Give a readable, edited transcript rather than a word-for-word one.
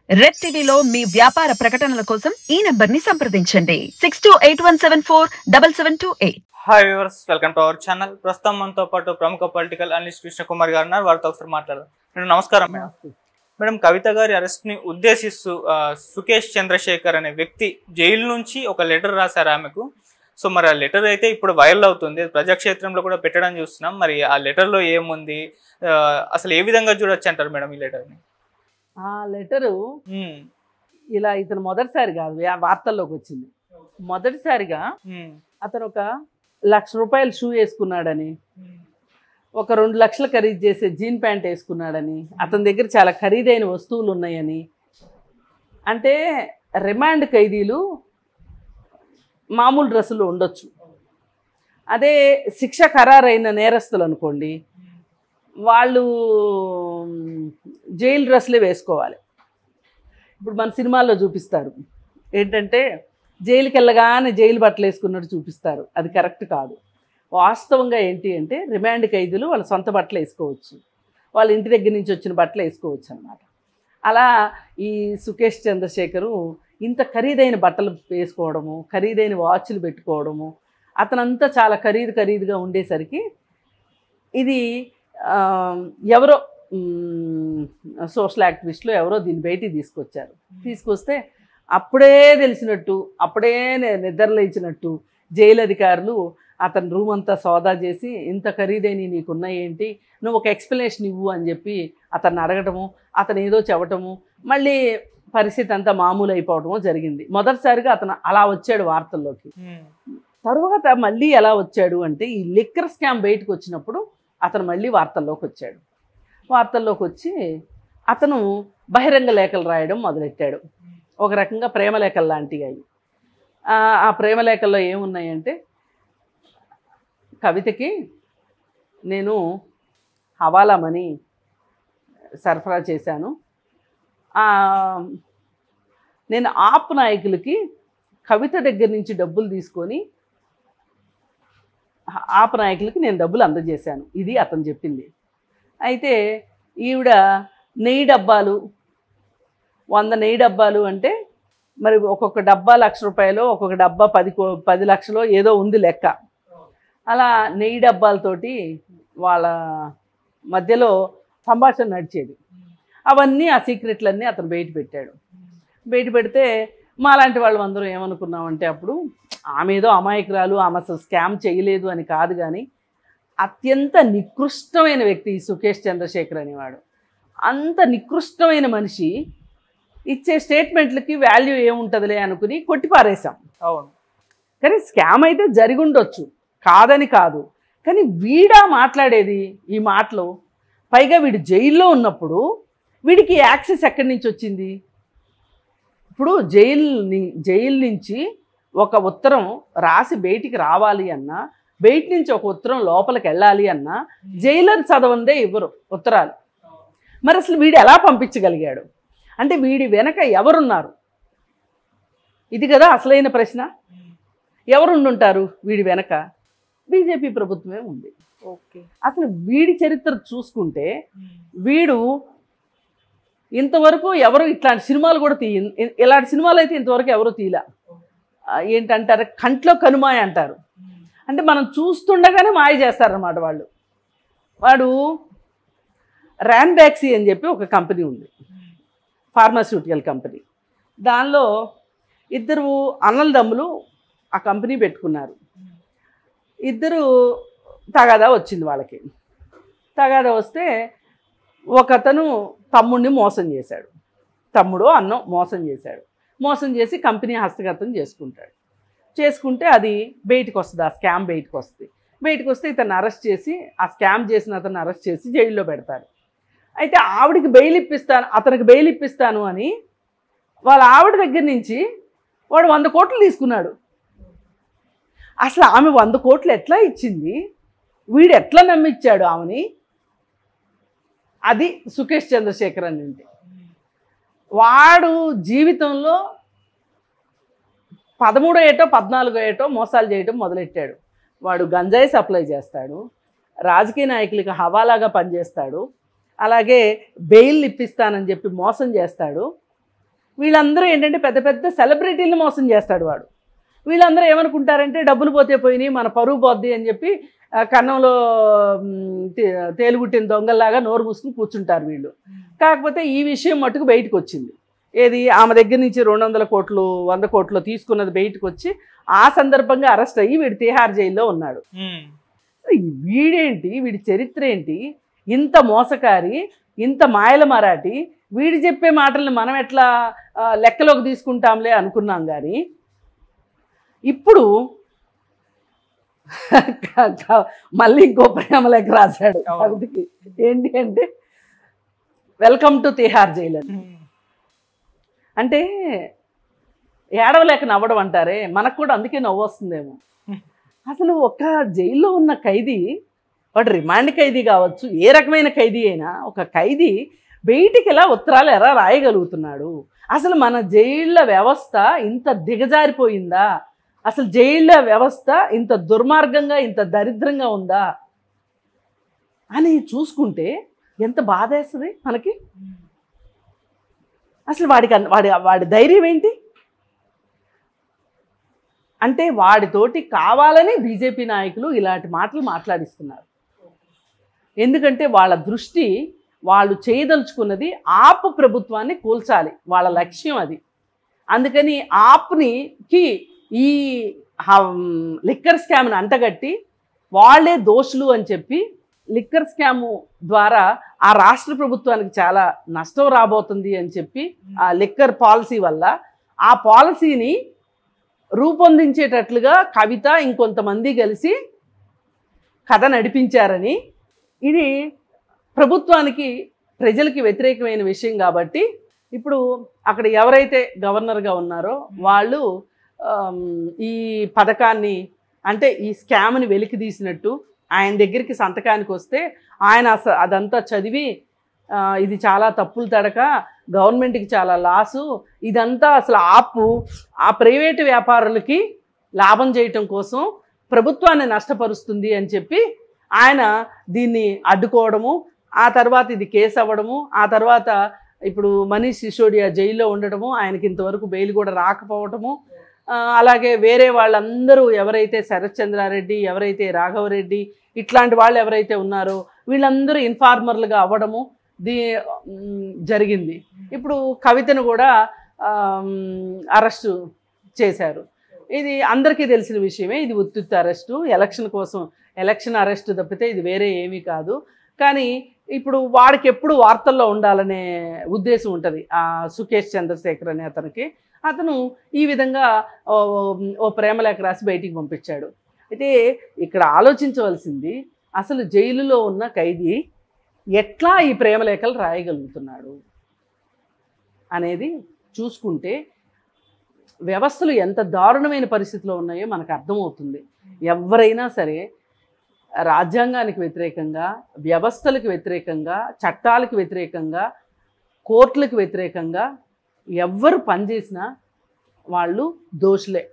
Red టీవీలో మీ వ్యాపార ప్రకటనల కోసం ఈ నంబర్ ని సంప్రదించండి 6281747728. Hi viewers, welcome to our channel. ప్రస్తుతం మనతో పాటు ప్రముఖ పొలిటికల్ అనలిస్ట్ కృష్ణ కుమార్ గారు ఉన్నారు. వారితో ఒకసారి మాట్లాడదాం. మేడం నమస్కారం. మేడం, కవిత గారి అరెస్ట్ ని ఉద్దేశిస్తూ సుకేష్ చంద్రశేఖర్ అనే వ్యక్తి జైలు నుంచి ఒక లెటర్ రాశారు ఆమెకు. సో మరి ఆ లెటర్ అయితే ఇప్పుడు వైరల్ అవుతుంది, ప్రజాక్షేత్రంలో కూడా పెట్టడం చూస్తున్నాం. మరి ఆ లెటర్ లో ఏముంది, అసలు ఏ విధంగా చూడొచ్చు అంటారు మేడం ఈ లెటర్ ని? ఆ లెటరు ఇలా ఇతను మొదటిసారి కాదు వార్తల్లోకి వచ్చింది. మొదటిసారిగా అతను ఒక ₹1,00,000 షూ వేసుకున్నాడని, ఒక 2 లక్షలు ఖరీదు చేసే జీన్ ప్యాంట్ వేసుకున్నాడని, అతని దగ్గర చాలా ఖరీదైన వస్తువులు ఉన్నాయని. అంటే రిమాండ్ ఖైదీలు మామూలు డ్రెస్సులు ఉండొచ్చు, అదే శిక్ష ఖరారైన నేరస్తులు అనుకోండి వాళ్ళు జైలు డ్రెస్లే వేసుకోవాలి. ఇప్పుడు మన సినిమాల్లో చూపిస్తారు ఏంటంటే జైలుకి వెళ్ళగానే జైలు బట్టలు వేసుకున్నట్టు చూపిస్తారు. అది కరెక్ట్ కాదు. వాస్తవంగా ఏంటి అంటే రిమాండ్ ఖైదీలు వాళ్ళ సొంత బట్టలు వేసుకోవచ్చు, వాళ్ళ ఇంటి దగ్గర నుంచి వచ్చిన బట్టలు వేసుకోవచ్చు అన్నమాట. అలా ఈ సుకేష్ చంద్రశేఖరు ఇంత ఖరీదైన బట్టలు వేసుకోవడము, ఖరీదైన వాచ్లు పెట్టుకోవడము, అతనంతా చాలా ఖరీదుగా ఉండేసరికి ఇది ఎవరో సోషల్ యాక్టివిస్టులు ఎవరో దీన్ని బయటికి తీసుకొస్తే అప్పుడే తెలిసినట్టు, అప్పుడే నిద్రలేచినట్టు జైలు అధికారులు అతని రూమ్ అంతా సోదా చేసి ఇంత ఖరీదైన నీకున్నాయి ఏంటి, నువ్వు ఒక ఎక్స్ప్లెనేషన్ ఇవ్వు అని చెప్పి అతన్ని అడగటము, అతను ఏదో చెప్పటము, మళ్ళీ పరిస్థితి అంతా మామూలు అయిపోవటము జరిగింది. మొదటిసారిగా అతను అలా వచ్చాడు వార్తల్లోకి. తర్వాత మళ్ళీ ఎలా వచ్చాడు అంటే ఈ లిక్కర్ స్కామ్ బయటకు వచ్చినప్పుడు అతను మళ్ళీ వార్తల్లోకి వచ్చాడు. వార్తల్లోకి వచ్చి అతను బహిరంగ లేఖలు రాయడం మొదలెట్టాడు. ఒక రకంగా ప్రేమలేఖలు లాంటివి అవి. ఆ ప్రేమలేఖల్లో ఏమున్నాయంటే, కవితకి నేను హవాలా మనీ సరఫరా చేశాను, నేను ఆప్ నాయకులకి కవిత దగ్గర నుంచి డబ్బులు తీసుకొని ఆప్ నాయకులకి నేను డబ్బులు అందజేశాను, ఇది అతను చెప్పింది. అయితే ఈవిడ నెయ్యి డబ్బాలు 100 నెయ్యి డబ్బాలు అంటే మరి ఒక్కొక్క డబ్బా ₹1,00,000, ఒక్కొక్క డబ్బా 10 లక్షలు ఏదో ఉంది లెక్క. అలా నెయ్యి డబ్బాలతోటి వాళ్ళ మధ్యలో సంభాషణ నడిచేది. అవన్నీ ఆ సీక్రెట్లన్నీ అతను బయట పెడితే మాలాంటి వాళ్ళు అందరం ఏమనుకున్నామంటే అప్పుడు ఆమె ఏదో అమాయకురాలు, ఆమె అసలు స్కామ్ చేయలేదు అని కాదు, కానీ అత్యంత నికృష్టమైన వ్యక్తి ఈ సుకేష్ చంద్రశేఖర్ అనేవాడు. అంత నికృష్టమైన మనిషి ఇచ్చే స్టేట్మెంట్లకి వాల్యూ ఏముంటుందిలే అనుకుని కొట్టిపారేశాం. అవును, కానీ స్కామ్ అయితే జరిగి ఉండొచ్చు, కాదని కాదు, కానీ వీడా మాట్లాడేది ఈ మాటలు. పైగా వీడు జైల్లో ఉన్నప్పుడు వీడికి యాక్సెస్ ఎక్కడి నుంచి వచ్చింది? ఇప్పుడు జైలు నుంచి ఒక ఉత్తరం రాసి బయటికి రావాలి అన్నా, బయట నుంచి ఒక ఉత్తరం లోపలికి వెళ్ళాలి అన్నా జైలర్ చదవందే ఇవ్వరు ఉత్తరాలు. మరి అసలు వీడు ఎలా పంపించగలిగాడు అంటే వీడి వెనక ఎవరున్నారు? ఇది కదా అసలైన ప్రశ్న. ఎవరుండుంటారు వీడి వెనక? బీజేపీ ప్రభుత్వమే ఉంది. ఓకే, అసలు వీడి చరిత్ర చూసుకుంటే వీడు ఇంతవరకు ఎవరు ఇట్లాంటి సినిమాలు కూడా ఇలాంటి సినిమాలు అయితే ఇంతవరకు ఎవరు తీయలే. ఏంటంటారు, కంట్లో కనుమాయ అంటారు. అంటే మనం చూస్తుండగానే మాయ చేస్తారన్నమాట వాళ్ళు. వాడు ర్యాన్బ్యాక్సీ అని చెప్పి ఒక కంపెనీ ఉంది, ఫార్మాస్యూటికల్ కంపెనీ. దానిలో 2 అన్నలదమ్ములు ఆ కంపెనీ పెట్టుకున్నారు. 2 తగాదా వచ్చింది వాళ్ళకి. తగాదా వస్తే ఒకతను తమ్ముడిని మోసం చేశాడు, తమ్ముడు అన్నం మోసం చేసి కంపెనీ హస్తగతం చేసుకుంటే అది బయటకు వస్తుంది, ఆ స్కామ్ బయటకు వస్తే ఇతన్ని అరెస్ట్ చేసి, ఆ స్కామ్ చేసిన అతన్ని అరెస్ట్ చేసి జైల్లో పెడతారు. అయితే ఆవిడికి అతనికి బెయిల్ ఇప్పిస్తాను అని వాళ్ళ ఆవిడ దగ్గర నుంచి వాడు 100 కోట్లు తీసుకున్నాడు. అసలు ఆమె 100 కోట్లు ఎట్లా ఇచ్చింది, వీడు ఎట్లా నమ్మిచ్చాడు ఆమెని? అది సుకేష్ చంద్రశేఖర్ అంటే. వాడు జీవితంలో 13 ఏటో 14 ఏటో మోసాలు చేయడం మొదలెట్టాడు. వాడు గంజాయి సప్లై చేస్తాడు, రాజకీయ నాయకులకి హవాలాగా పనిచేస్తాడు, అలాగే బెయిల్ ఇప్పిస్తానని చెప్పి మోసం చేస్తాడు. వీళ్ళందరూ ఏంటంటే పెద్ద పెద్ద సెలబ్రిటీలను మోసం చేస్తాడు వాడు. వీళ్ళందరూ ఏమనుకుంటారంటే డబ్బులు పోతే పోయినాయి, మన పరువు పోద్ది అని చెప్పి కన్నంలో తేలుగుట్టిన దొంగల్లాగా నోరు మూసుకుని కూర్చుంటారు వీళ్ళు. కాకపోతే ఈ విషయం మటుకు బయటకు వచ్చింది. ఏది ఆమె దగ్గర నుంచి 200 కోట్లు 100 కోట్లు తీసుకున్నది బయటకు వచ్చి ఆ సందర్భంగా అరెస్ట్ అయ్యి వీడు తిహార్ జైల్లో ఉన్నాడు. వీడేంటి, వీడి చరిత్ర ఏంటి, ఇంత మోసకారి, ఇంత మాయల మరాఠీ, వీడు చెప్పే మాటల్ని మనం ఎట్లా లెక్కలోకి తీసుకుంటాంలే అనుకున్నాం. కానీ ఇప్పుడు మళ్ళీ ఇంకో ప్రేమలేఖ రాశాడు కవితకి. ఏంటి అంటే వెల్కమ్ టు తిహార్ జైలు అని. అంటే ఏడవలేక నవ్వడం అంటారే, మనకు కూడా అందుకే నవ్వు వస్తుందేమో. అసలు ఒక జైల్లో ఉన్న ఖైదీ, వాడు రిమాండ్ ఖైదీ కావచ్చు, ఏ రకమైన ఖైదీ అయినా, ఒక ఖైదీ బయటికి ఎలా ఉత్తరాలు ఎలా రాయగలుగుతున్నాడు? అసలు మన జైళ్ళ వ్యవస్థ ఇంత దిగజారిపోయిందా? అసలు జైళ్ళ వ్యవస్థ ఇంత దుర్మార్గంగా ఇంత దరిద్రంగా ఉందా అని చూసుకుంటే ఎంత బాధ వేస్తుంది మనకి. అసలు వాడి ధైర్యం ఏంటి అంటే వాడితోటి కావాలని బీజేపీ నాయకులు ఇలాంటి మాటలు మాట్లాడిస్తున్నారు. ఎందుకంటే వాళ్ళ దృష్టి, వాళ్ళు చేయదలుచుకున్నది ఆప్ ప్రభుత్వాన్ని కూల్చాలి, వాళ్ళ లక్ష్యం అది. అందుకని ఆప్కి ఈ లిక్కర్ స్కామ్ని అంటగట్టి వాళ్ళే దోషులు అని చెప్పి లిక్కర్ స్కాము ద్వారా ఆ రాష్ట్ర ప్రభుత్వానికి చాలా నష్టం రాబోతుంది అని చెప్పి ఆ లిక్కర్ పాలసీ వల్ల ఆ పాలసీని రూపొందించేటట్లుగా కవిత ఇంకొంతమంది కలిసి కథ నడిపించారని, ఇది ప్రభుత్వానికి ప్రజలకి వ్యతిరేకమైన విషయం కాబట్టి ఇప్పుడు అక్కడ ఎవరైతే గవర్నర్గా ఉన్నారో వాళ్ళు ఈ పథకాన్ని అంటే ఈ స్కామ్ని వెలికి తీసినట్టు ఆయన దగ్గరికి సంతకానికి వస్తే ఆయన అదంతా చదివి ఇది చాలా తప్పులు తడక, గవర్నమెంట్కి చాలా లాసు, ఇదంతా అసలు ఆ ప్రైవేటు వ్యాపారులకి లాభం చేయటం కోసం ప్రభుత్వాన్ని నష్టపరుస్తుంది అని చెప్పి ఆయన దీన్ని అడ్డుకోవడము, ఆ తర్వాత ఇది కేసు అవ్వడము, ఆ తర్వాత ఇప్పుడు మనీష్ సిసోడియా జైల్లో ఉండడము, ఆయనకి ఇంతవరకు బెయిల్ కూడా రాకపోవటము, అలాగే వేరే వాళ్ళందరూ ఎవరైతే శరత్ చంద్రారెడ్డి, ఎవరైతే రాఘవరెడ్డి, ఇట్లాంటి వాళ్ళు ఎవరైతే ఉన్నారో వీళ్ళందరూ ఇన్ఫార్మర్లుగా అవ్వడము జరిగింది. ఇప్పుడు కవితను కూడా అరెస్టు చేశారు. ఇది అందరికీ తెలిసిన విషయమే. ఇది ఉత్తుత్తి అరెస్టు, ఎలక్షన్ కోసం ఎలక్షన్ అరెస్టు తప్పితే ఇది వేరే ఏమీ కాదు. కానీ ఇప్పుడు వాడికి ఎప్పుడు వార్తల్లో ఉండాలనే ఉద్దేశం ఉంటుంది ఆ సుకేష్ చంద్రశేఖర్ అనే అతను ఈ విధంగా ఓ ప్రేమలేఖ రాసి బయటికి పంపించాడు. అయితే ఇక్కడ ఆలోచించవలసింది అసలు జైలులో ఉన్న ఖైదీ ఎట్లా ఈ ప్రేమలేఖలు రాయగలుగుతున్నాడు అనేది చూసుకుంటే వ్యవస్థలు ఎంత దారుణమైన పరిస్థితిలో ఉన్నాయో మనకు అర్థమవుతుంది. ఎవరైనా సరే రాజ్యాంగానికి వ్యతిరేకంగా, వ్యవస్థలకు వ్యతిరేకంగా, చట్టాలకు వ్యతిరేకంగా, కోర్టులకు వ్యతిరేకంగా ఎవ్వరు పనిచేసినా వాళ్ళు దోషులే.